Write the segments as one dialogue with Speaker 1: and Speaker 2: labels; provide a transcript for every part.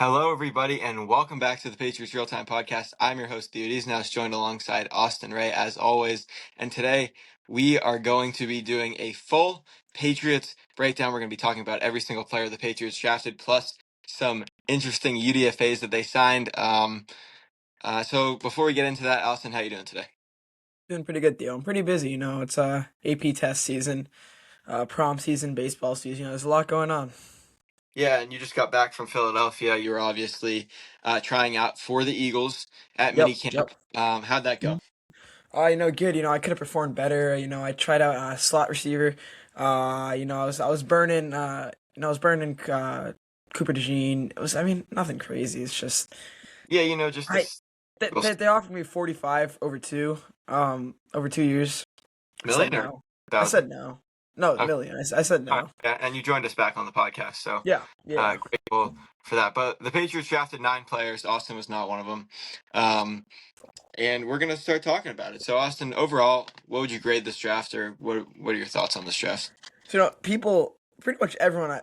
Speaker 1: Hello, everybody, and welcome back to the Patriots Real Time Podcast. I'm your host, Theodes, now joined alongside Austin Ray, as always. And today we are going to be doing a full Patriots breakdown. We're going to be talking about every single player the Patriots drafted, plus some interesting UDFAs that they signed. So before we get into that, Austin, how you doing today?
Speaker 2: Doing pretty good, Theo. I'm pretty busy. It's AP test season, prom season, baseball season. There's a lot going on.
Speaker 1: Yeah, and you just got back from Philadelphia. You were obviously trying out for the Eagles at
Speaker 2: Yep,
Speaker 1: minicamp.
Speaker 2: yep.
Speaker 1: How'd that go?
Speaker 2: Good. I could have performed better. I tried out slot receiver. I was burning. Cooper DeJean. Nothing crazy. It's just
Speaker 1: Yeah, just
Speaker 2: I
Speaker 1: this
Speaker 2: they offered me 45 over 2 years. I said
Speaker 1: million or
Speaker 2: no. I
Speaker 1: 1,000?
Speaker 2: said no. No,
Speaker 1: Okay.
Speaker 2: million. I said no.
Speaker 1: Yeah, and you joined us back on the podcast, so
Speaker 2: Yeah, yeah.
Speaker 1: grateful for that. But the Patriots drafted 9 players. Austin was not one of them. And we're gonna start talking about it. So, Austin, overall, what would you grade this draft, or what are your thoughts on this draft?
Speaker 2: So people, pretty much everyone,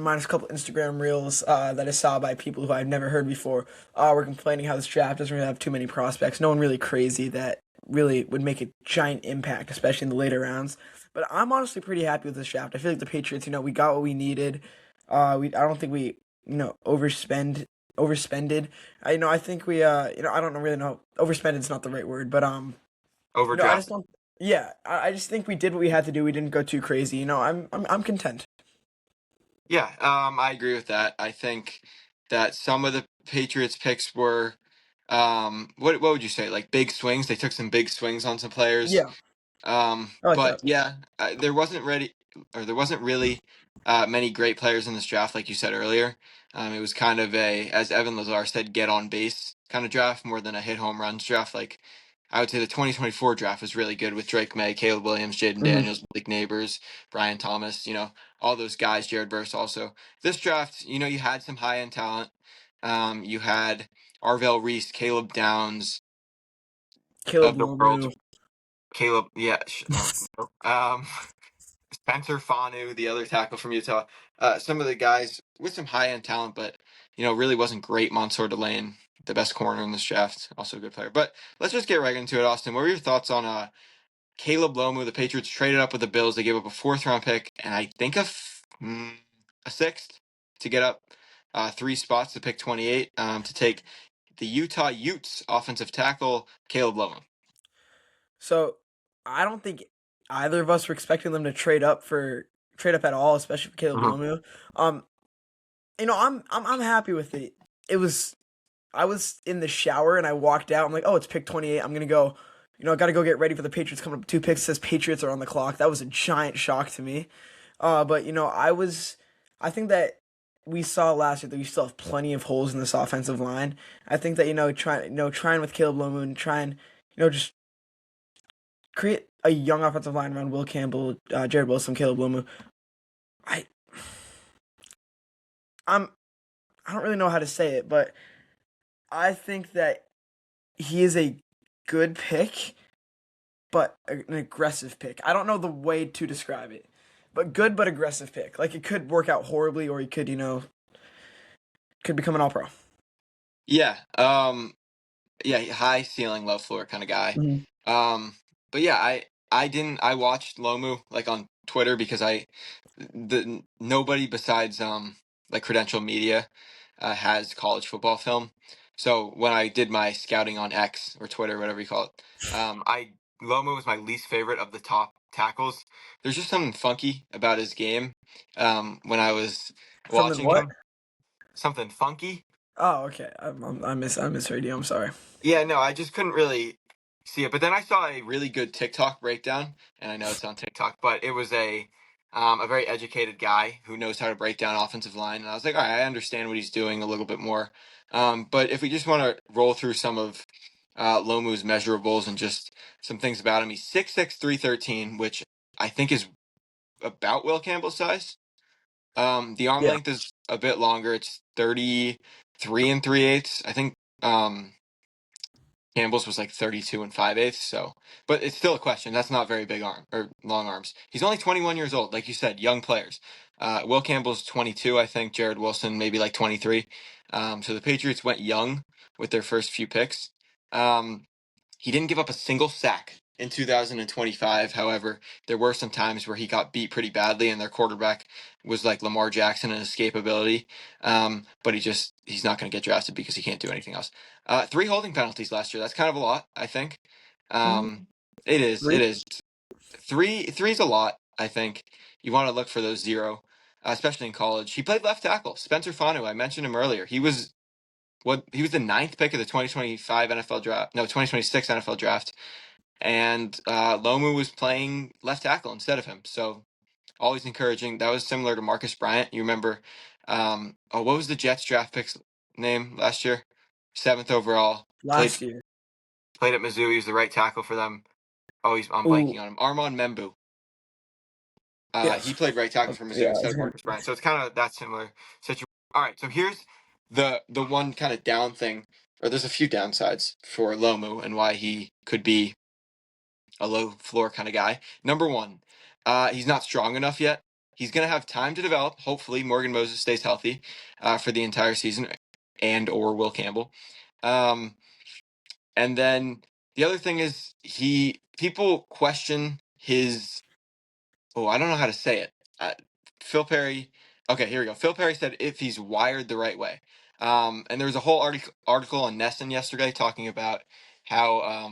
Speaker 2: minus a couple Instagram reels that I saw by people who I've never heard before, were complaining how this draft doesn't really have too many prospects. No one really crazy that really would make a giant impact, especially in the later rounds. But I'm honestly pretty happy with this draft. I feel like the Patriots, we got what we needed. I don't think we, overspended. I think I don't really know. Overspended is not the right word, but I just
Speaker 1: Overdraft.
Speaker 2: don't. Yeah, I just think we did what we had to do. We didn't go too crazy. I'm content.
Speaker 1: Yeah, I agree with that. I think that some of the Patriots picks were, what would you say, like big swings? They took some big swings on some players.
Speaker 2: Yeah, I like
Speaker 1: But
Speaker 2: that.
Speaker 1: yeah, there wasn't really many great players in this draft, like you said earlier. It was kind of as Evan Lazar said, get on base kind of draft more than a hit home runs draft. Like I would say the 2024 draft was really good with Drake May, Caleb Williams, Jaden
Speaker 2: Hmm.
Speaker 1: Daniels, Blake Neighbors, Brian Thomas, all those guys, Jared Verse also. This draft, you had some high end talent. You had Arvell Reese, Caleb Downs
Speaker 2: Caleb
Speaker 1: of the world.
Speaker 2: Lomu.
Speaker 1: Caleb, yeah. No. Spencer Fanu, the other tackle from Utah. Some of the guys with some high end talent, but really wasn't great. Mansour Delane, the best corner in this draft, also a good player. But let's just get right into it, Austin. What were your thoughts on Caleb Lomu? The Patriots traded up with the Bills. They gave up a 4th round pick and I think a 6th to get up 3 spots to pick 28 to take the Utah Utes offensive tackle Caleb Lomu.
Speaker 2: So I don't think either of us were expecting them to trade up at all, especially for Caleb
Speaker 1: Mhm.
Speaker 2: Lomu. Um, I'm happy with it. It was I was in the shower and I walked out. I'm like, oh, it's pick 28. I'm gonna go. I got to go get ready for the Patriots coming up. 2 picks. It says Patriots are on the clock. That was a giant shock to me. But I think that we saw last year that we still have plenty of holes in this offensive line. I think that trying with Caleb Lomu and trying, just create a young offensive line around Will Campbell, Jared Wilson, Caleb Lomu. I I'm I don't really know how to say it, but I think that he is a good pick, but an aggressive pick. I don't know the way to describe it, but good but aggressive pick. Like it could work out horribly, or he could become an All Pro.
Speaker 1: Yeah. Yeah, high ceiling, low floor kind of guy.
Speaker 2: Mhm.
Speaker 1: But yeah, I watched Lomu like on Twitter because nobody besides like Credential Media has college football film. So when I did my scouting on X or Twitter, whatever you call it, I Lomu was my least favorite of the top tackles. There's just something funky about his game. When I was
Speaker 2: Something
Speaker 1: watching
Speaker 2: what?
Speaker 1: him, something funky.
Speaker 2: Oh, okay. I misheard you. I'm sorry.
Speaker 1: Yeah, no, I just couldn't really see it. But then I saw a really good TikTok breakdown, and I know it's on TikTok, but it was a very educated guy who knows how to break down offensive line, and I was like, all right, I understand what he's doing a little bit more. But if we just want to roll through some of Lomu's measurables and just some things about him, he's 6'6", 313, which I think is about Will Campbell's size. The arm
Speaker 2: Yeah.
Speaker 1: length is a bit longer. It's 33 and 3/8. I think. Campbell's was like 32 and 5/8. So, but it's still a question. That's not very big arm or long arms. He's only 21 years old, like you said, young players. Will Campbell's 22, I think. Jared Wilson maybe like 23. So the Patriots went young with their first few picks. He didn't give up a single sack in 2025. However, there were some times where he got beat pretty badly, and their quarterback was like Lamar Jackson in escapability. But he's not going to get drafted because he can't do anything else. 3 holding penalties last year. That's kind of a lot, I think.
Speaker 2: Mhm.
Speaker 1: It is. It
Speaker 2: Three.
Speaker 1: is. Three's a lot, I think. You want to look for those 0, especially in college. He played left tackle. Spencer Fanu, I mentioned him earlier. He was the 9th pick of the 2025 NFL draft. No, 2026 NFL draft. And Lomu was playing left tackle instead of him. So always encouraging. That was similar to Marcus Bryant. You remember, what was the Jets draft pick's name last year? 7th overall. Played
Speaker 2: Last year.
Speaker 1: played at Mizzou. He was the right tackle for them. I'm
Speaker 2: Ooh,
Speaker 1: blanking on him. Armand Membu. He
Speaker 2: yes.
Speaker 1: played right tackle for
Speaker 2: Yeah.
Speaker 1: Mizzou instead of Marcus Bryant. So it's kind of that similar situation. All right, so here's the one kind of down thing, or there's a few downsides for Lomu and why he could be a low floor kind of guy. Number one, he's not strong enough yet. He's going to have time to develop. Hopefully, Morgan Moses stays healthy for the entire season, and or Will Campbell. And then the other thing is people question his. Oh, I don't know how to say it. Phil Perry. Okay, here we go. Phil Perry said if he's wired the right way. And there was a whole article on Nesson yesterday talking about how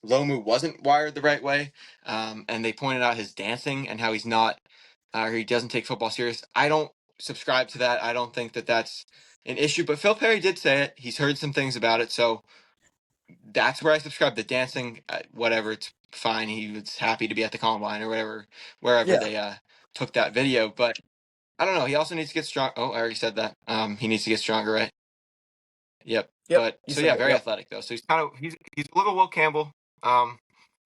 Speaker 1: Lomu wasn't wired the right way, and they pointed out his dancing and how he's not, or he doesn't take football serious. I don't subscribe to that. I don't think that that's an issue. But Phil Perry did say it. He's heard some things about it, so that's where I subscribe. The dancing, whatever, it's fine. He was happy to be at the combine or whatever, wherever
Speaker 2: Yeah.
Speaker 1: they took that video. But I don't know. He also needs to get strong. Oh, I already said that. He needs to get stronger, right? Yep.
Speaker 2: Yep.
Speaker 1: But
Speaker 2: You
Speaker 1: so
Speaker 2: said
Speaker 1: yeah,
Speaker 2: it.
Speaker 1: very
Speaker 2: Yep.
Speaker 1: athletic though. So he's a little Will Campbell,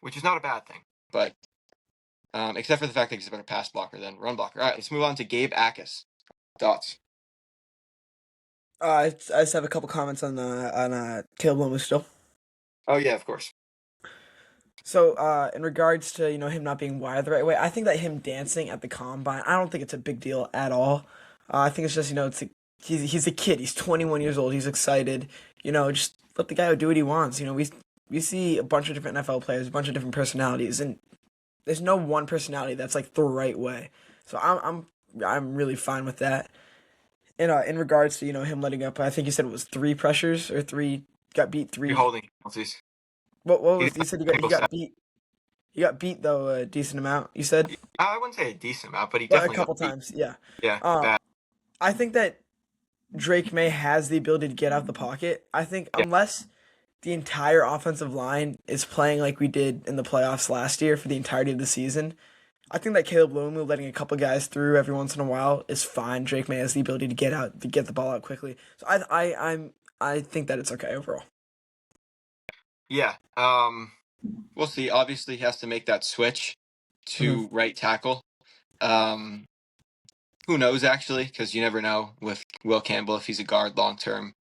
Speaker 1: which is not a bad thing. But except for the fact that he's a better pass blocker than run blocker. All right, let's move on to Gabe Akis. Thoughts?
Speaker 2: I just have a couple comments on Caleb Lomu still.
Speaker 1: Oh yeah, of course.
Speaker 2: So, in regards to him not being wired the right way, I think that him dancing at the combine, I don't think it's a big deal at all. I think it's just he's a kid. He's 21 years old. He's excited. Just let the guy do what he wants. We see a bunch of different NFL players, a bunch of different personalities, and there's no one personality that's like the right way. So I'm really fine with that. And in regards to him letting up, I think you said it was 3 pressures or got beat
Speaker 1: You're
Speaker 2: 3.
Speaker 1: holding penalties.
Speaker 2: What
Speaker 1: He
Speaker 2: was
Speaker 1: didn't
Speaker 2: you
Speaker 1: have
Speaker 2: said
Speaker 1: a
Speaker 2: he
Speaker 1: single
Speaker 2: got
Speaker 1: sack.
Speaker 2: beat. He got beat though a decent amount. You said,
Speaker 1: I wouldn't say a decent amount, but he
Speaker 2: but a
Speaker 1: definitely got
Speaker 2: couple
Speaker 1: beat.
Speaker 2: times. Yeah.
Speaker 1: Yeah,
Speaker 2: Um,
Speaker 1: bad.
Speaker 2: I think that Drake May has the ability to get out of the pocket. I think
Speaker 1: Yeah,
Speaker 2: unless the entire offensive line is playing like we did in the playoffs last year for the entirety of the season, I think that Caleb Lomu letting a couple guys through every once in a while is fine. Drake May has the ability to get the ball out quickly. So I think that it's okay overall.
Speaker 1: yeah. We'll see. Obviously, he has to make that switch
Speaker 2: Hmm.
Speaker 1: to right tackle. Um, who knows actually? Because you never know with Will Campbell if he's a guard long term.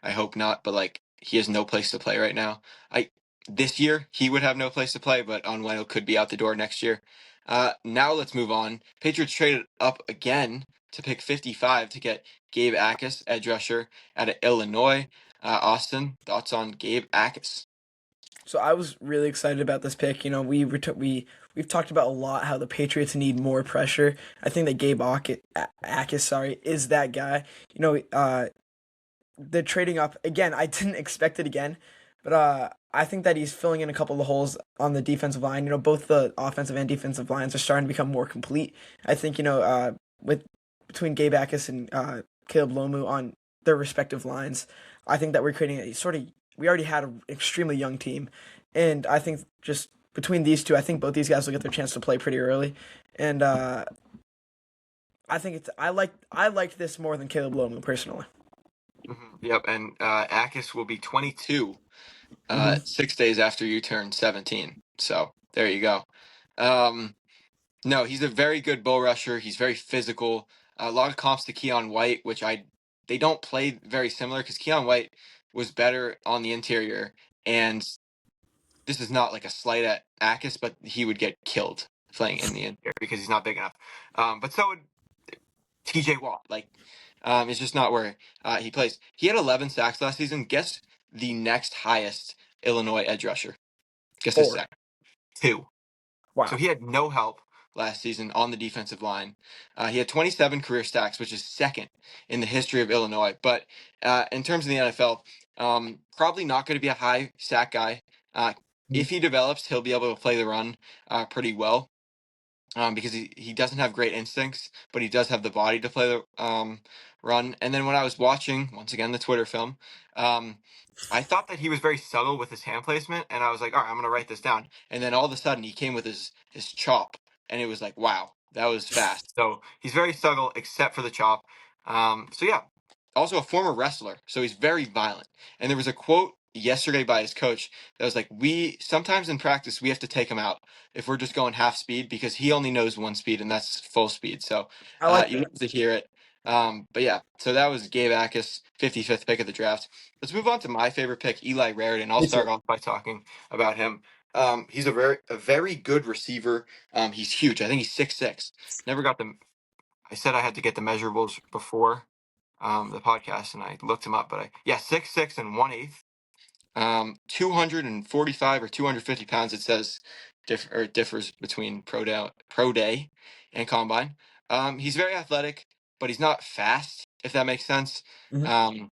Speaker 1: I hope not, but like he has no place to play right now. I This year he would have no place to play, but Onwenu could be out the door next year. Now let's move on. Patriots traded up again to pick 55 to get Gabe Akis, edge rusher out of Illinois. Austin, thoughts on Gabe Akis?
Speaker 2: So I was really excited about this pick. We've talked about a lot how the Patriots need more pressure. I think that Akis, sorry, is that guy. They're trading up again. I didn't expect it again, but I think that he's filling in a couple of the holes on the defensive line. Both the offensive and defensive lines are starting to become more complete. I think with between Gabe Akis and Caleb Lomu on their respective lines, I think that we're creating a sort of we already had an extremely young team, and I think just between these two, I think both these guys will get their chance to play pretty early, and I think I liked this more than Caleb Lomu personally.
Speaker 1: Yep, and Akis will be 22
Speaker 2: Hmm.
Speaker 1: 6 days after you turn 17. So there you go. Um, no, he's a very good bull rusher. He's very physical. A lot of comps to Keon White, which they don't play very similar because Keon White was better on the interior and this is not like a slight at Akis, but he would get killed playing in the interior because he's not big enough. But so would TJ Watt. Like, it's just not where he plays. He had 11 sacks last season. Guess the next highest Illinois edge rusher. Guess his
Speaker 2: 4.
Speaker 1: sack. 2. So
Speaker 2: Wow.
Speaker 1: he had no help last season on the defensive line. He had 27 career sacks, which is second in the history of Illinois. But in terms of the NFL, probably not going to be a high sack guy. If he develops, he'll be able to play the run pretty well. Because he doesn't have great instincts, but he does have the body to play the run. And then when I was watching, once again, the Twitter film, I thought that he was very subtle with his hand placement, and I was like, all right, I'm going to write this down. And then all of a sudden, he came with his chop, and it was like, wow, that was fast. So he's very subtle, except for the chop. So yeah, also a former wrestler, so he's very violent. And there was a quote yesterday by his coach that was like, we sometimes in practice we have to take him out if we're just going half speed because he only knows one speed and that's full speed. So
Speaker 2: I like
Speaker 1: you
Speaker 2: that.
Speaker 1: love to hear it. But yeah, so that was Gabe Akis, 55th pick of the draft. Let's move on to my favorite pick, Eli Raritan. I'll
Speaker 2: Me
Speaker 1: start
Speaker 2: too.
Speaker 1: off by talking about him. He's a very good receiver. He's huge. I think he's 6'6". Never got the. I said I had to get the measurables before the podcast, and I looked him up. But 6'6" and 1/8. 245 or 250 pounds. It says it differs between pro day and combine. He's very athletic, but he's not fast. If that makes sense.
Speaker 2: Mhm.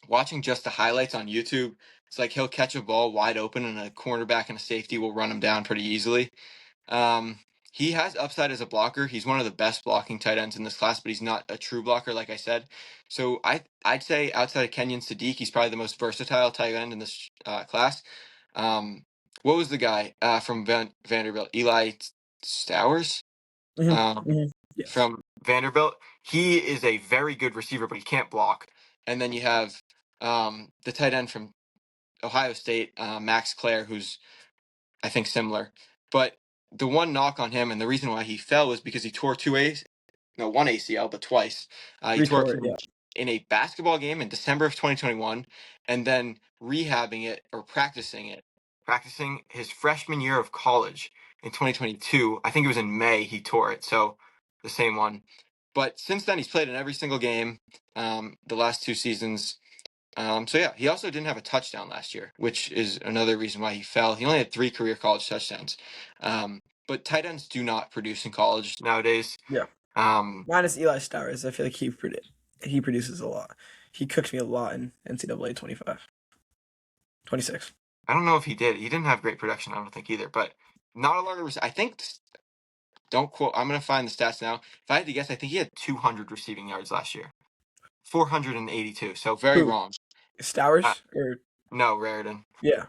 Speaker 1: Watching just the highlights on YouTube, it's like he'll catch a ball wide open, and a cornerback and a safety will run him down pretty easily. Um, he has upside as a blocker. He's one of the best blocking tight ends in this class, but he's not a true blocker, like I said. So I'd say outside of Kenyon Sadiq, he's probably the most versatile tight end in this class. What was the guy from Vanderbilt? Eli Stowers
Speaker 2: Mhm.
Speaker 1: um,
Speaker 2: Mhm. Yes.
Speaker 1: from Vanderbilt. He is a very good receiver, but he can't block. And then you have the tight end from Ohio State, Max Clare, who's I think similar. But the one knock on him and the reason why he fell was because he tore one ACL, but twice. He tore it
Speaker 2: Retort.
Speaker 1: from
Speaker 2: Yeah.
Speaker 1: in a basketball game in December of 2021, and then rehabbing it or practicing his freshman year of college in 2022. I think it was in May he tore it, so the same one. But since then, he's played in every single game the last 2 seasons. So yeah, he also didn't have a touchdown last year, which is another reason why he fell. He only had 3 career college touchdowns. But tight ends do not produce in college nowadays.
Speaker 2: Yeah.
Speaker 1: Um,
Speaker 2: Minus Eli Stowers, I feel like he produces a lot. He cooked me a lot in NCAA 25, 26.
Speaker 1: I don't know if he did. He didn't have great production, I don't think either. But not a lot of. I think. Don't quote. I'm gonna find the stats now. If I had to guess, I think he had 200 receiving yards last year. 482. So very
Speaker 2: Who?
Speaker 1: wrong. Uh,
Speaker 2: Stowers or
Speaker 1: no, Raritan.
Speaker 2: yeah.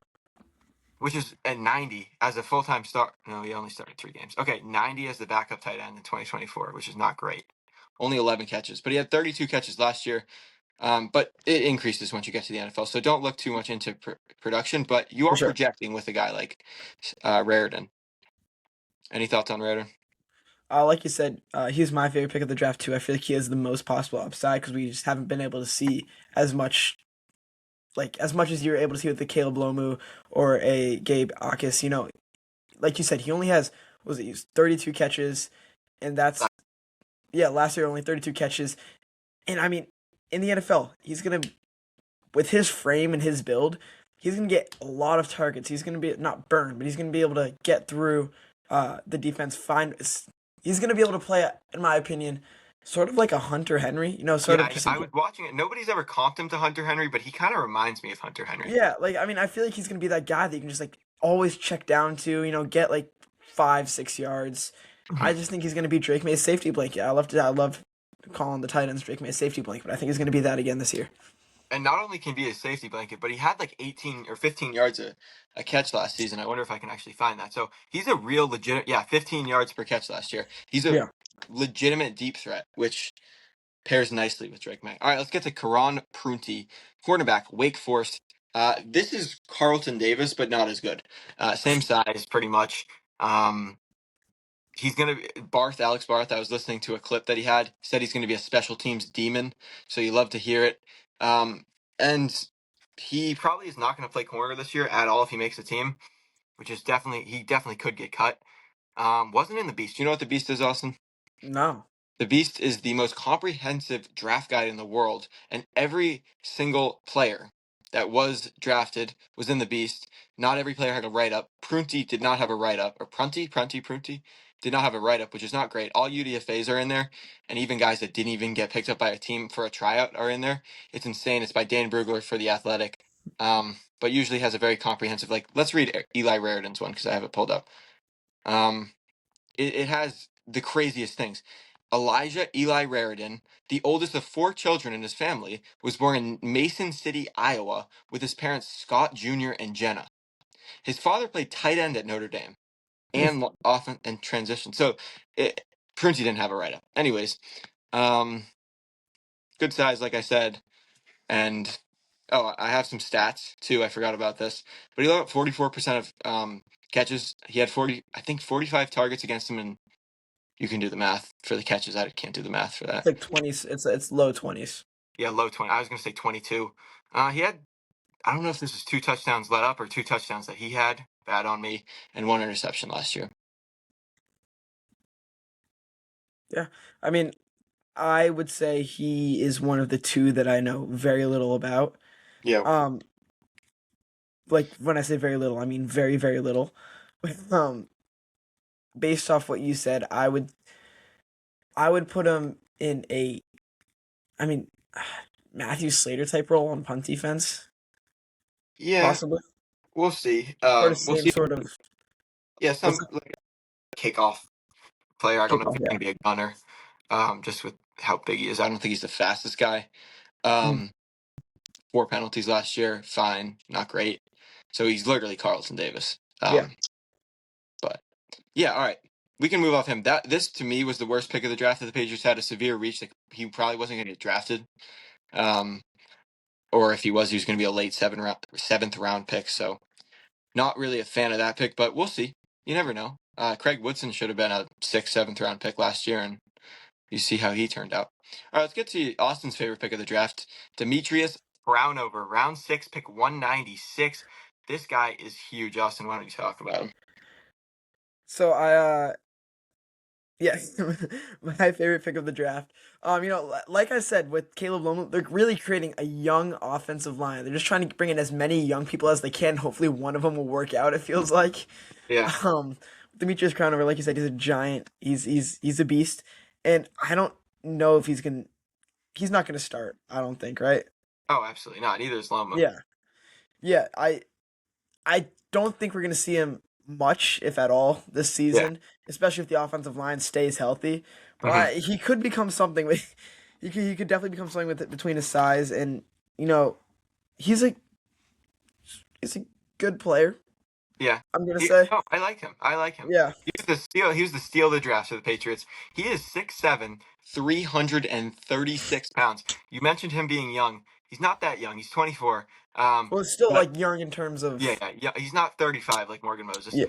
Speaker 1: Which is at 90 as a full-time start. No, he only started 3 games. Okay, 90 as the backup tight end in 2024, which is not great. Only 11 catches, but he had 32 catches last year. But it increases once you get to the NFL, so don't look too much into production. But you
Speaker 2: For
Speaker 1: are
Speaker 2: sure.
Speaker 1: projecting with a guy like Raritan. Any thoughts on Raritan?
Speaker 2: Like you said, he's my favorite pick of the draft too. I feel like he has the most possible upside because we just haven't been able to see as much, like as much as you're able to see with the Caleb Lomu or a Gabe Akis. Like you said, he only has what was it? He's 32 catches, and that's last year only 32 catches. And I mean, in the NFL, he's gonna with his frame and his build, he's gonna get a lot of targets. He's gonna be not burned, but he's gonna be able to get through the defense. He's gonna be able to play, in my opinion, sort of like a Hunter Henry. Sort
Speaker 1: Yeah,
Speaker 2: of just
Speaker 1: I was watching it. Nobody's ever comped him to Hunter Henry, but he kind of reminds me of Hunter Henry.
Speaker 2: yeah. Like I mean, I feel like he's gonna be that guy that you can just like always check down to. Get like 5-6 yards. I just think he's gonna be Drake May's safety blanket. I love calling the tight ends Drake May's safety blanket, but I think he's gonna be that again this year.
Speaker 1: And not only can be a safety blanket, but he had like 18 or 15 yards a catch last season. I wonder if I can actually find that. So he's a real legit, 15 yards per catch last year. He's a
Speaker 2: Yeah.
Speaker 1: legitimate deep threat, which pairs nicely with Drake May. All right, let's get to Karan Prunty, cornerback, Wake Forest. This is Carlton Davis, but not as good. Same size, pretty much. He's gonna Alex Barth. I was listening to a clip that he said he's gonna be a special teams demon. So you love to hear it. And he probably is not going to play corner this year at all if he makes the team, which is he definitely could get cut. Wasn't in the Beast. You know what the Beast is, Austin?
Speaker 2: No.
Speaker 1: The Beast is the most comprehensive draft guide in the world, and every single player that was drafted was in the Beast. Not every player had a write up. Prunty did not have a write up, or Prunty did not have a write up, which is not great. All UDFAs are in there, and even guys that didn't even get picked up by a team for a tryout are in there. It's insane. It's by Dan Brugler for The Athletic, but usually has a very comprehensive. Like, let's read Eli Raridan's one because I have it pulled up. Um, it has the craziest things. Elijah Eli Raridan, the oldest of 4 children in his family, was born in Mason City, Iowa, with his parents Scott Jr. and Jenna. His father played tight end at Notre Dame and often and transition. So Prunty didn't have a write up. Anyways, good size, like I said, and I have some stats too. I forgot about this, but he got 44% of catches. He had 45 targets against him, and you can do the math for the catches. I can't do the math for
Speaker 2: It's
Speaker 1: that.
Speaker 2: like 20s. It's low 20s.
Speaker 1: Yeah, low 20. I was going to say 22. He had, I don't know if this is 2 touchdowns let up or 2 touchdowns that he had. Bad on me. And 1 interception last year.
Speaker 2: Yeah. I mean, I would say he is one of the 2 that I know very little about.
Speaker 1: Yeah.
Speaker 2: Like when I say very little, I mean very, very little. Based off what you said, I would put him in a, I mean, Matthew Slater type role on punt defense,
Speaker 1: Yeah,
Speaker 2: possibly,
Speaker 1: we'll see.
Speaker 2: or the
Speaker 1: We'll
Speaker 2: same
Speaker 1: see.
Speaker 2: sort of
Speaker 1: Yeah,
Speaker 2: what's
Speaker 1: some like kickoff player. I don't know if
Speaker 2: kickoff.
Speaker 1: he's
Speaker 2: Yeah.
Speaker 1: going to be a gunner. Just with how big he is. I don't think he's the fastest guy.
Speaker 2: Mm.
Speaker 1: 4 penalties last year. Fine. Not great. So he's literally Carlton Davis.
Speaker 2: Yeah.
Speaker 1: But yeah, all right. We can move off him. This to me was the worst pick of the draft that the Patriots had. A severe reach that he probably wasn't going to get drafted. Or if he was going to be a late 7th round pick. So not really a fan of that pick, but we'll see. You never know. Craig Woodson should have been a 6th, 7th round pick last year, and you see how he turned out. All right, let's get to Austin's favorite pick of the draft, Demetrius Brownover, round 6, pick 196. This guy is huge. Austin, why don't you talk about him?
Speaker 2: So yeah, my favorite pick of the draft. Like I said, with Caleb Loma, they're really creating a young offensive line. They're just trying to bring in as many young people as they can. Hopefully, one of them will work out. It feels like.
Speaker 1: Yeah.
Speaker 2: Demetrius Crownover, like you said, he's a giant. He's a beast, and I don't know if he's not gonna start. I don't think, right?
Speaker 1: Oh, absolutely not. Neither is Loma.
Speaker 2: Yeah, yeah. I don't think we're gonna see him much, if at all, this
Speaker 1: Yeah.
Speaker 2: season, especially if the offensive line stays healthy. But
Speaker 1: Mm-hmm.
Speaker 2: he could become something with. He could definitely become something with between his size and you know, he's a he's a good player.
Speaker 1: Yeah.
Speaker 2: I'm gonna say,
Speaker 1: Oh, I like him. I like him.
Speaker 2: yeah.
Speaker 1: He was the steal. He was the steal of the draft for the Patriots. He is 6'7", 336 pounds. You mentioned him being young. He's not that young. He's 24.
Speaker 2: Well, it's still
Speaker 1: But
Speaker 2: like young in terms of
Speaker 1: yeah. He's not 35 like Morgan Moses.
Speaker 2: yeah.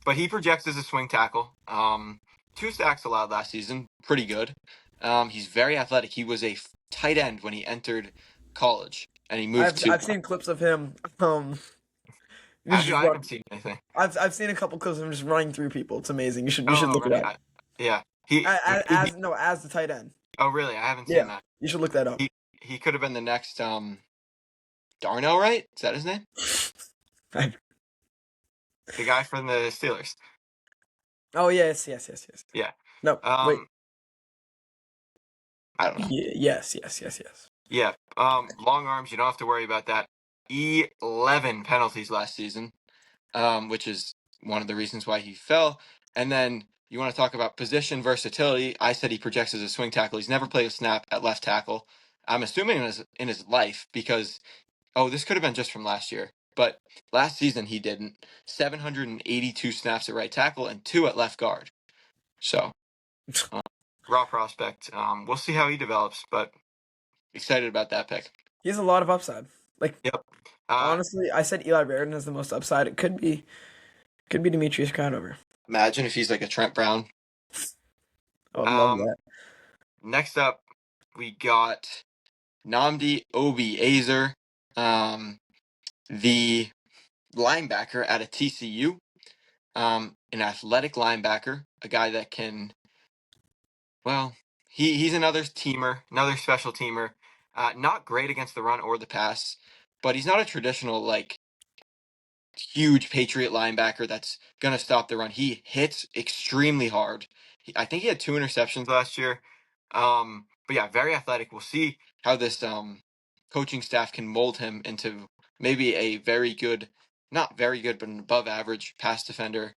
Speaker 1: But he projects as a swing tackle. 2 sacks allowed last season. Pretty good. He's very athletic. He was a tight end when he entered college, and he moved to.
Speaker 2: I've seen clips of him.
Speaker 1: Have
Speaker 2: Just
Speaker 1: you? I haven't
Speaker 2: run.
Speaker 1: seen anything.
Speaker 2: I've seen a couple clips of him just running through people. It's amazing. You should
Speaker 1: Oh,
Speaker 2: look it
Speaker 1: right.
Speaker 2: up.
Speaker 1: Yeah. He,
Speaker 2: As no, as the tight end.
Speaker 1: Oh, really? I haven't seen
Speaker 2: Yeah,
Speaker 1: that.
Speaker 2: you should look that up.
Speaker 1: He could have been the next Darnell, right? Is that his name?
Speaker 2: I-
Speaker 1: The guy from the Steelers.
Speaker 2: oh yes.
Speaker 1: Yeah.
Speaker 2: No, wait.
Speaker 1: I don't know.
Speaker 2: Yes.
Speaker 1: Yeah. Long arms. You don't have to worry about that. 11 penalties last season, which is one of the reasons why he fell. And then you want to talk about position versatility. I said he projects as a swing tackle. He's never played a snap at left tackle. I'm assuming in his life because this could have been just from last year, but last season he didn't. 782 snaps at right tackle and 2 at left guard. So, raw prospect. We'll see how he develops, but excited about that pick.
Speaker 2: He has a lot of upside. Like,
Speaker 1: Yep.
Speaker 2: honestly, I said Eli Raridan has the most upside. It could be Demetrius Crownover.
Speaker 1: Imagine if he's like a Trent Brown.
Speaker 2: I would love that.
Speaker 1: Next up, we got Nnamdi Obi Azer, The linebacker out of TCU, an athletic linebacker, a guy that can, well, he's another teamer, another special teamer. Not great against the run or the pass, but he's not a traditional like huge Patriot linebacker that's going to stop the run. He hits extremely hard. I think he had 2 interceptions last year. But yeah, very athletic. We'll see how this coaching staff can mold him into maybe a very good, not very good, but an above average pass defender.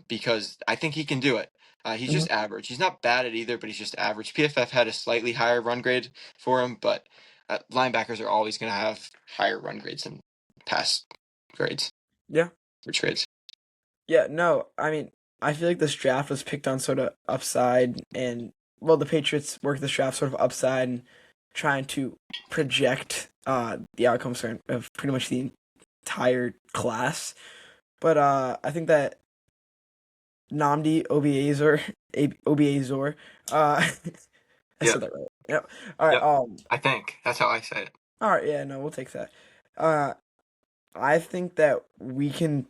Speaker 1: Because I think he can do it. He's
Speaker 2: Mhm.
Speaker 1: just average. He's not bad at either, but he's just average. PFF had a slightly higher run grade for him, but linebackers are always going to have higher run grades than pass grades,
Speaker 2: Yeah.
Speaker 1: for trades.
Speaker 2: Yeah, no, I mean, I feel like this draft was picked on sort of upside, and well, the Patriots worked this draft sort of upside and trying to project the outcomes of pretty much the entire class. But I think that Namdi Obiazor, Obiazor, I
Speaker 1: Yep.
Speaker 2: said that right. Yep. All right.
Speaker 1: Yep. I think that's how I say it.
Speaker 2: All right. Yeah. No, we'll take that. Uh, I think that we can.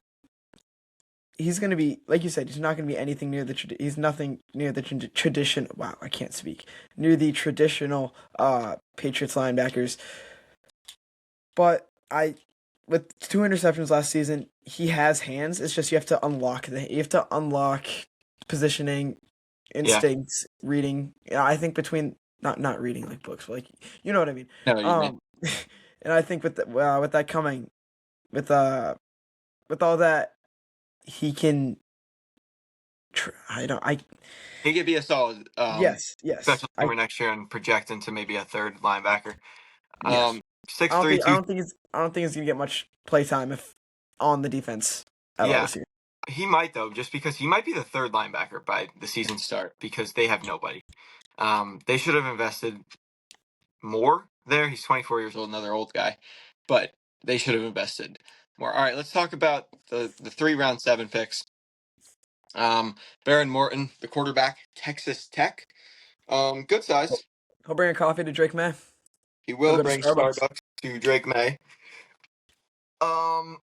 Speaker 2: He's going to be, like you said, he's not going to be anything near he's nothing near the tradition. Wow, I can't speak. Near the traditional Patriots linebackers. But with 2 interceptions last season, he has hands. It's just you have to unlock positioning,
Speaker 1: Yeah.
Speaker 2: instincts, reading. I think between not reading like books, but like you know what I mean.
Speaker 1: No, you mean.
Speaker 2: Um, and I think with that coming with with all that he can. I don't. I
Speaker 1: He could be a solid
Speaker 2: yes.
Speaker 1: special teamer next year and project into maybe a third linebacker.
Speaker 2: Yes.
Speaker 1: Six three two.
Speaker 2: I don't think he's gonna get much play time if on the defense at all
Speaker 1: Yeah,
Speaker 2: this year.
Speaker 1: he might though, just because he might be the third linebacker by the season start because they have nobody. They should have invested more there. He's 24 years old, another old guy, but they should have invested more. All right, let's talk about the 3 round 7 picks. Baron Morton, the quarterback, Texas Tech. Good size.
Speaker 2: He'll bring a coffee to Drake May.
Speaker 1: He
Speaker 2: He'll
Speaker 1: will
Speaker 2: go to
Speaker 1: bring
Speaker 2: Starbucks.
Speaker 1: Starbucks to Drake May. Um,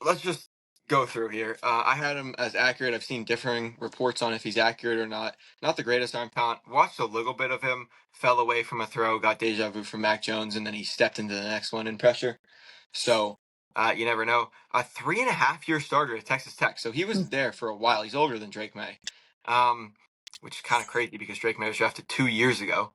Speaker 1: let's just go through here. I had him as accurate. I've seen differing reports on if he's accurate or not. Not the greatest arm talent. Watched a little bit of him. Fell away from a throw. Got deja vu from Mac Jones, and then he stepped into the next one in pressure. So you never know. A 3.5 year starter at Texas Tech. So he was there for a while. He's older than Drake May, which is kind of crazy because Drake May was drafted 2 years ago.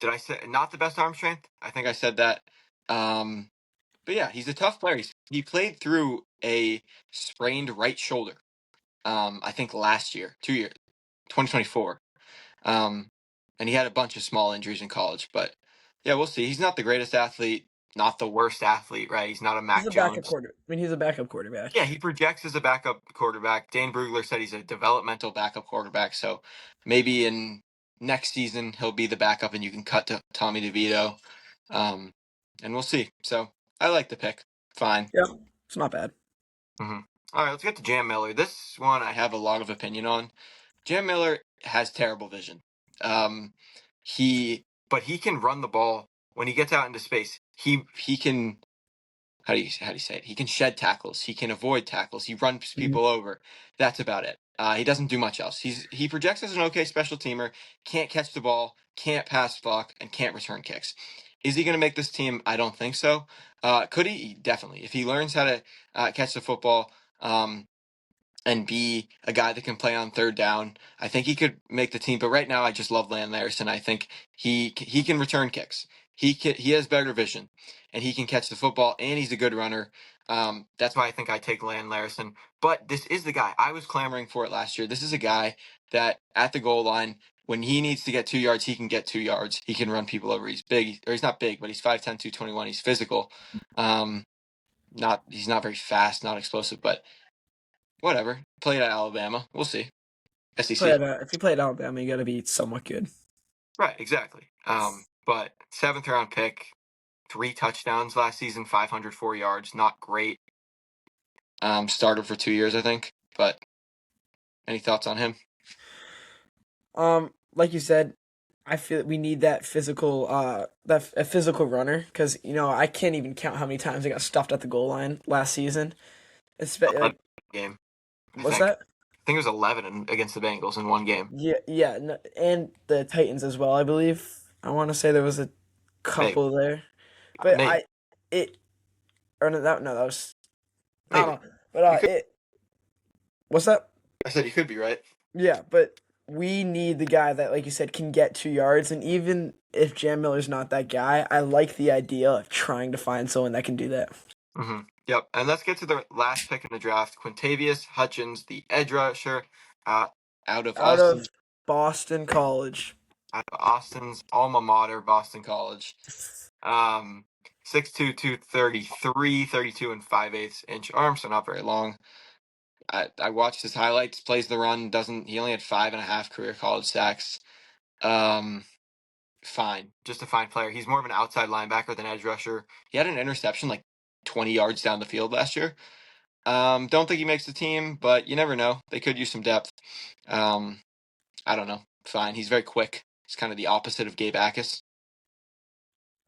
Speaker 1: Did I say not the best arm strength? I think I said that. But yeah, he's a tough player. He played through a sprained right shoulder. I think last year, 2 years, 2024. And he had a bunch of small injuries in college. But yeah, we'll see. He's not the greatest athlete, not the worst athlete, right? He's not a
Speaker 2: He's
Speaker 1: Mac
Speaker 2: a backup
Speaker 1: Jones.
Speaker 2: quarter. I mean, he's a backup quarterback.
Speaker 1: Yeah, he projects as a backup quarterback. Dane Brugler said he's a developmental backup quarterback. So maybe in next season he'll be the backup, and you can cut to Tommy DeVito. And we'll see. So I like the pick. Fine.
Speaker 2: Yeah, it's not bad.
Speaker 1: Mm-hmm. All right, let's get to Jam Miller. This one I have a lot of opinion on. Jam Miller has terrible vision. Um, but he can run the ball when he gets out into space. He can, how do you say it? He can shed tackles. He can avoid tackles. He runs
Speaker 2: Mhm.
Speaker 1: people over. That's about it. He doesn't do much else. He projects as an okay special teamer. Can't catch the ball. Can't pass block. And can't return kicks. Is he going to make this team? I don't think so. Could he? Definitely. If he learns how to catch the football, and be a guy that can play on third down, I think he could make the team. But right now, I just love Land Larson. I think he can return kicks. He has better vision, and he can catch the football, and he's a good runner. That's why I think I take Land Larson. But this is the guy I was clamoring for it last year. This is a guy that at the goal line, when he needs to get 2 yards, he can get 2 yards. He can run people over. He's big, or he's not big, but he's 5'10", 221. He's physical. He's not very fast, not explosive, but whatever. Played at Alabama. We'll see. SEC.
Speaker 2: If you play at Alabama, you got to be somewhat good.
Speaker 1: Right, exactly. But 7th round pick, 3 touchdowns last season, 504 yards. Not great. Started for 2 years, I think. But any thoughts on him?
Speaker 2: Like you said, I feel that we need that physical, a physical runner because I can't even count how many times I got stuffed at the goal line last season. It's
Speaker 1: 11
Speaker 2: like,
Speaker 1: game, I
Speaker 2: what's
Speaker 1: think.
Speaker 2: that?
Speaker 1: I think it was 11 against the Bengals in one game.
Speaker 2: Yeah, yeah, no, and the Titans as well. I believe. I want to say there was a
Speaker 1: Maybe.
Speaker 2: couple there, but
Speaker 1: Maybe.
Speaker 2: it or no, that was I
Speaker 1: Maybe.
Speaker 2: don't know, but
Speaker 1: You could.
Speaker 2: it what's that?
Speaker 1: I said you could be right.
Speaker 2: Yeah, but we need the guy that, like you said, can get 2 yards. And even if Jam Miller's not that guy, I like the idea of trying to find someone that can do that.
Speaker 1: Yep. And let's get to the last pick in the draft. Quintavious Hutchins, the edge rusher, uh, out of
Speaker 2: Out
Speaker 1: Austin,
Speaker 2: of Boston College.
Speaker 1: out of Austin's alma mater, Boston College. Um, 6'2", 233, 32 and 5/8 inch arms, so not very long. I watched his highlights. Plays the run. Doesn't he only had 5.5 career college sacks? Um, Fine, just a fine player. He's more of an outside linebacker than edge rusher. He had an interception like 20 yards down the field last year. Don't think he makes the team, but you never know. They could use some depth. Um, I don't know. Fine. He's very quick. He's kind of the opposite of Gabe Akis.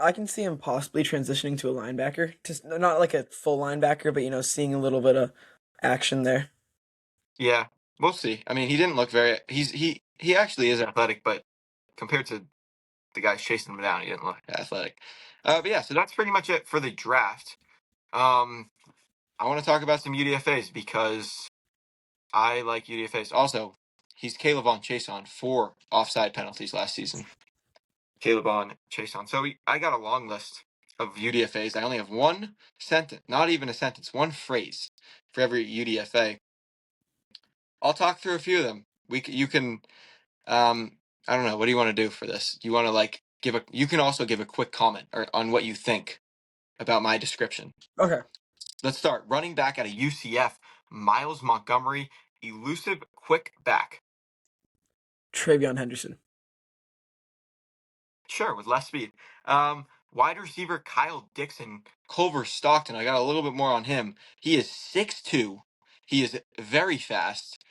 Speaker 2: I can see him possibly transitioning to a linebacker, just not like a full linebacker, but seeing a little bit of action there.
Speaker 1: Yeah, we'll see. I mean, he didn't look very. He actually is athletic, but compared to the guys chasing him down, he didn't look athletic. But yeah, so that's pretty much it for the draft. Um, I want to talk about some UDFA's because I like UDFA's. Also, he's Caleb on Chase on 4 offside penalties last season. Caleb on Chase on. So I got a long list of UDFA's. I only have one sentence, not even a sentence, one phrase for every UDFA. I'll talk through a few of them. You can, I don't know. What do you want to do for this? You want to like you can also give a quick comment on what you think about my description.
Speaker 2: Okay.
Speaker 1: Let's start. Running back at a UCF, Miles Montgomery, elusive, quick back.
Speaker 2: Travion Henderson.
Speaker 1: Sure, with less speed. Wide receiver Kyle Dixon, Culver Stockton. I got a little bit more on him. He is 6'2". He is very fast.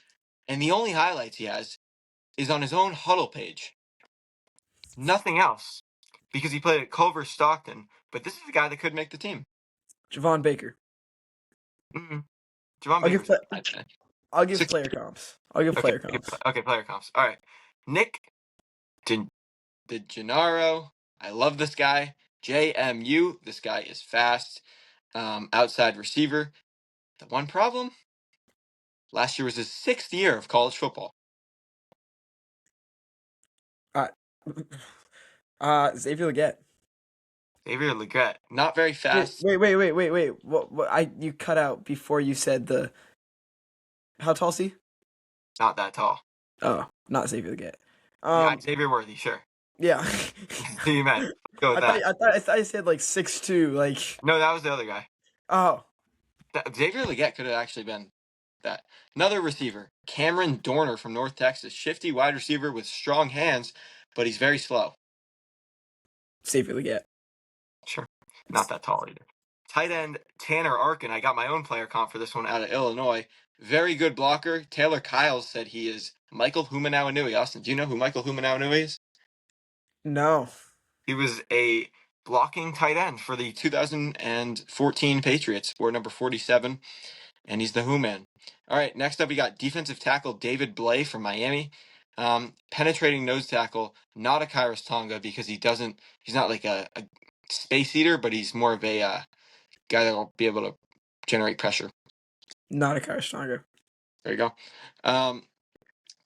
Speaker 1: And the only highlights he has is on his own huddle page. Nothing else. Because he played at Culver Stockton. But this is a guy that could make the team.
Speaker 2: Javon Baker.
Speaker 1: Mm-hmm. Javon
Speaker 2: I'll give
Speaker 1: Baker's
Speaker 2: pla- I'll give
Speaker 1: six.
Speaker 2: player comps. I'll give
Speaker 1: Okay,
Speaker 2: player comps.
Speaker 1: okay, player comps. All right. Nick DeGennaro. I love this guy. JMU. This guy is fast. Outside receiver. The one problem? Last year was his 6th year of college football.
Speaker 2: Uh, Xavier Legette.
Speaker 1: Xavier Legret. Not very fast.
Speaker 2: Wait. What? You cut out before you said the. How tall is he?
Speaker 1: Not that tall.
Speaker 2: Oh, not Xavier Legette.
Speaker 1: Yeah, Xavier Worthy, sure.
Speaker 2: Yeah.
Speaker 1: Who you meant? Go with that.
Speaker 2: I thought you said like 6'2", like.
Speaker 1: No, that was the other guy.
Speaker 2: Oh.
Speaker 1: Xavier Legette could have actually been that. Another receiver, Cameron Dorner from North Texas. Shifty wide receiver with strong hands, but he's very slow.
Speaker 2: Xavier Legette.
Speaker 1: Sure. Not that tall either. Tight end, Tanner Arkin. I got my own player comp for this one out of Illinois. Very good blocker. Taylor Kyles said he is Michael Humanauanui. Austin, do you know who Michael Humanauanui is?
Speaker 2: No.
Speaker 1: He was a blocking tight end for the 2014 Patriots, wore number 47, and he's the Who Man. All right, next up we got defensive tackle David Blay from Miami. Penetrating nose tackle, not a Kairos Tonga because he's not like a space eater, but he's more of a guy that will be able to generate pressure.
Speaker 2: Not a Karashnanga.
Speaker 1: There you go.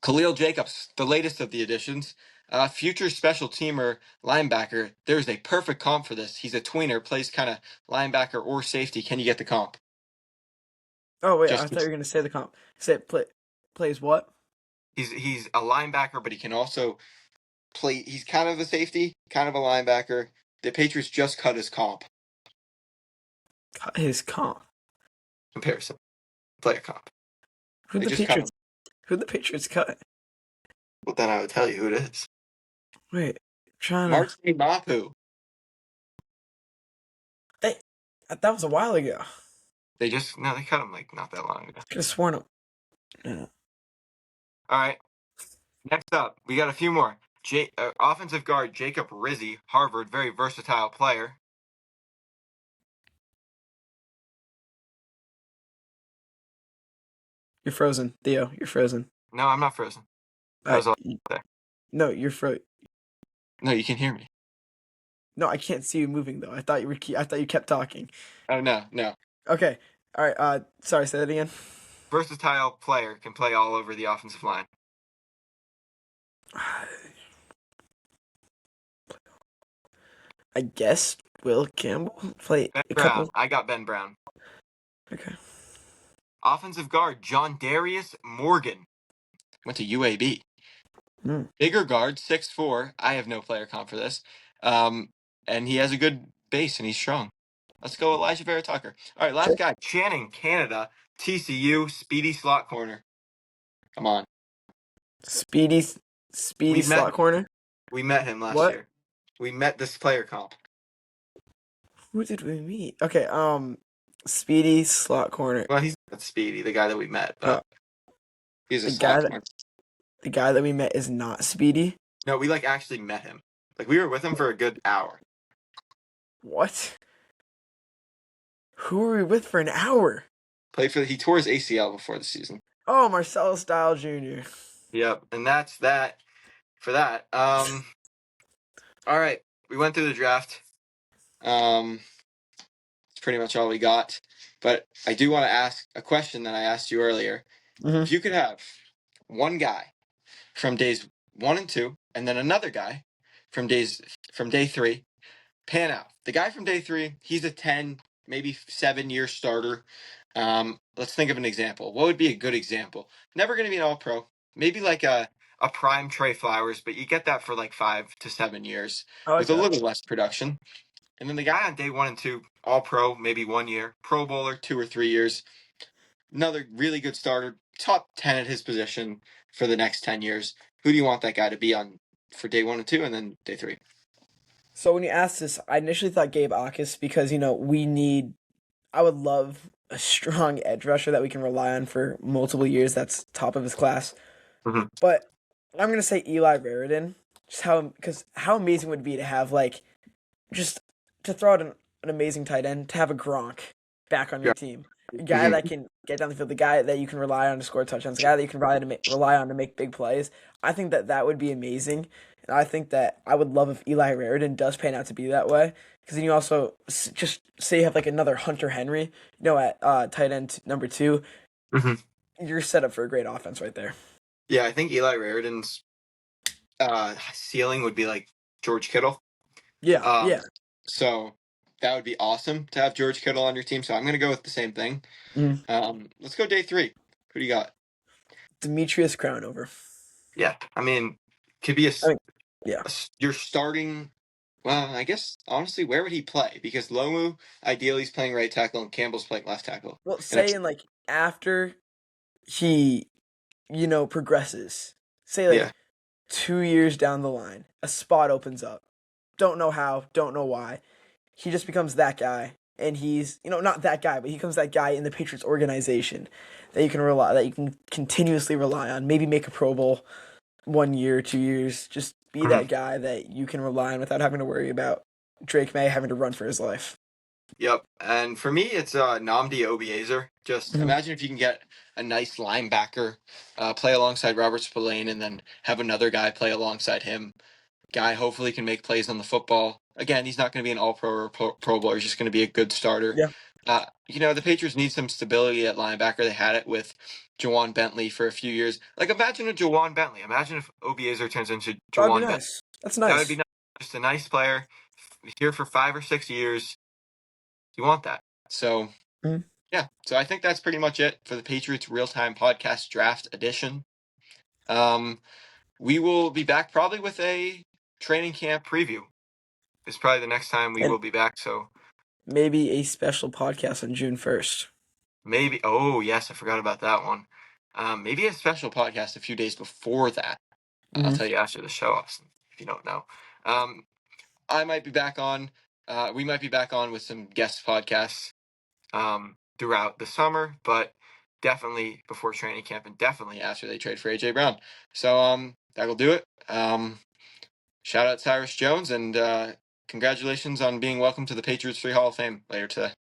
Speaker 1: Khalil Jacobs, the latest of the additions. Future special teamer linebacker. There's a perfect comp for this. He's a tweener, plays kind of linebacker or safety. Can you get the comp?
Speaker 2: Oh wait, I thought you were gonna say the comp. Plays what?
Speaker 1: He's a linebacker, but he can also play. He's kind of a safety, kind of a linebacker. The Patriots just cut his comp.
Speaker 2: Cut his comp.
Speaker 1: Comparison. Player comp.
Speaker 2: Who'd the Patriots cut?
Speaker 1: Well, then I would tell you who it is.
Speaker 2: Wait, trying
Speaker 1: Mark Mapu.
Speaker 2: That was a while ago.
Speaker 1: They cut him like not that long ago.
Speaker 2: Could have sworn him. Yeah.
Speaker 1: All right. Next up, we got a few more. Offensive guard Jacob Rizzi, Harvard, very versatile player.
Speaker 2: You're frozen, Theo. You're frozen.
Speaker 1: No, I'm not frozen. That
Speaker 2: I
Speaker 1: was all there.
Speaker 2: no, you're frozen.
Speaker 1: No, you can hear me.
Speaker 2: No, I can't see you moving though. I thought you were. I thought you kept talking.
Speaker 1: Oh no.
Speaker 2: Okay. All right. Sorry. Say that again.
Speaker 1: Versatile player, can play all over the offensive line.
Speaker 2: I guess Will Campbell play
Speaker 1: Ben
Speaker 2: a
Speaker 1: Brown.
Speaker 2: couple.
Speaker 1: I got Ben Brown.
Speaker 2: Okay.
Speaker 1: Offensive guard John Darius Morgan, went to UAB.
Speaker 2: Hmm.
Speaker 1: Bigger guard, 6'4". I have no player comp for this. And he has a good base and he's strong. Let's go Elijah Vera Tucker. All right, last
Speaker 2: Sure.
Speaker 1: guy, Channing, Canada, TCU, speedy slot corner. Come on.
Speaker 2: Speedy
Speaker 1: We met
Speaker 2: slot corner.
Speaker 1: we met him last
Speaker 2: What?
Speaker 1: year. We met this player comp.
Speaker 2: Who did we meet? Okay. Speedy slot corner.
Speaker 1: Well, he's not Speedy, the guy that we met,
Speaker 2: Uh,
Speaker 1: but he's a
Speaker 2: the
Speaker 1: slot
Speaker 2: guy that
Speaker 1: corner.
Speaker 2: the guy that we met is not Speedy.
Speaker 1: No, we actually met him. We were with him for a good hour.
Speaker 2: What? Who were we with for an hour?
Speaker 1: He tore his ACL before the season.
Speaker 2: Oh, Marcellus Dial Jr.
Speaker 1: Yep, and that's that for that. All right, we went through the draft. It's pretty much all we got. But I do want to ask a question that I asked you earlier.
Speaker 2: Mhm.
Speaker 1: If you could have one guy from days 1 and 2, and then another guy from day 3, pan out. The guy from day 3, he's a 10, maybe 7-year starter. Let's think of an example. What would be a good example? Never going to be an All-Pro. Maybe like a prime Trey Flowers, but you get that for 5 to 7 years
Speaker 2: I like
Speaker 1: with a
Speaker 2: that.
Speaker 1: little less production. And then the guy on day 1 and 2, All-Pro, maybe 1 year, Pro Bowler, 2 or 3 years. Another really good starter, top 10 at his position for the next 10 years. Who do you want that guy to be on for day 1 and 2 and then day 3?
Speaker 2: So when you asked this, I initially thought Gabe Akis because I would love a strong edge rusher that we can rely on for multiple years. That's top of his class.
Speaker 1: Mhm.
Speaker 2: But I'm gonna say Eli Raridan. Because how amazing would it be to have just to throw out an amazing tight end, to have a Gronk back on your team, a guy
Speaker 1: Mhm.
Speaker 2: that can get down the field, the guy that you can rely on to score touchdowns, the guy that you can rely on to make big plays. I think that would be amazing, and I think that I would love if Eli Raridan does pan out to be that way. Because then you also just say you have another Hunter Henry, at tight end number 2,
Speaker 1: Mhm.
Speaker 2: you're set up for a great offense right there.
Speaker 1: Yeah, I think Eli Raridan's ceiling would be George Kittle.
Speaker 2: Yeah, yeah.
Speaker 1: So that would be awesome to have George Kittle on your team. So I'm going to go with the same thing. Let's go day 3. Who do you got?
Speaker 2: Demetrius Crownover.
Speaker 1: Yeah, I mean, could be
Speaker 2: Yeah.
Speaker 1: you're starting. Well, I guess honestly, where would he play? Because Lomu ideally is playing right tackle and Campbell's playing left tackle.
Speaker 2: Well, saying after he, progresses, say
Speaker 1: Yeah.
Speaker 2: 2 years down the line, a spot opens up. Don't know how, don't know why. He just becomes that guy, and he's not that guy, but he becomes that guy in the Patriots organization that you can continuously rely on. Maybe make a Pro Bowl 1 year, 2 years. Just be that guy that you can rely on without having to worry about Drake May having to run for his life.
Speaker 1: Yep. And for me, it's Nnamdi Obiezer. Just imagine if you can get a nice linebacker play alongside Robert Spillane and then have another guy play alongside him. Guy hopefully can make plays on the football. Again, he's not going to be an all-pro or pro bowler. He's just going to be a good starter.
Speaker 2: Yeah.
Speaker 1: The Patriots need some stability at linebacker. They had it with Jawan Bentley for a few years. Imagine a Jawan Bentley. Imagine if Obiezer turns into Jawan Bentley.
Speaker 2: Nice. That's nice.
Speaker 1: That would be nice. Just a nice player here for 5 or 6 years. You want that. So, yeah. So I think that's pretty much it for the Patriots Real-Time Podcast Draft Edition. We will be back probably with a training camp preview. It's probably the next time we will be back. So
Speaker 2: maybe a special podcast on June 1st.
Speaker 1: Maybe. Oh, yes. I forgot about that one. Maybe a special podcast a few days before that. I'll tell you after the show, Austin, if you don't know. I might be back on. We might be back on with some guest podcasts throughout the summer, but definitely before training camp and definitely after they trade for AJ Brown. So that'll do it. shout out Cyrus Jones, and congratulations on being welcome to the Patriots 3 Hall of Fame later today.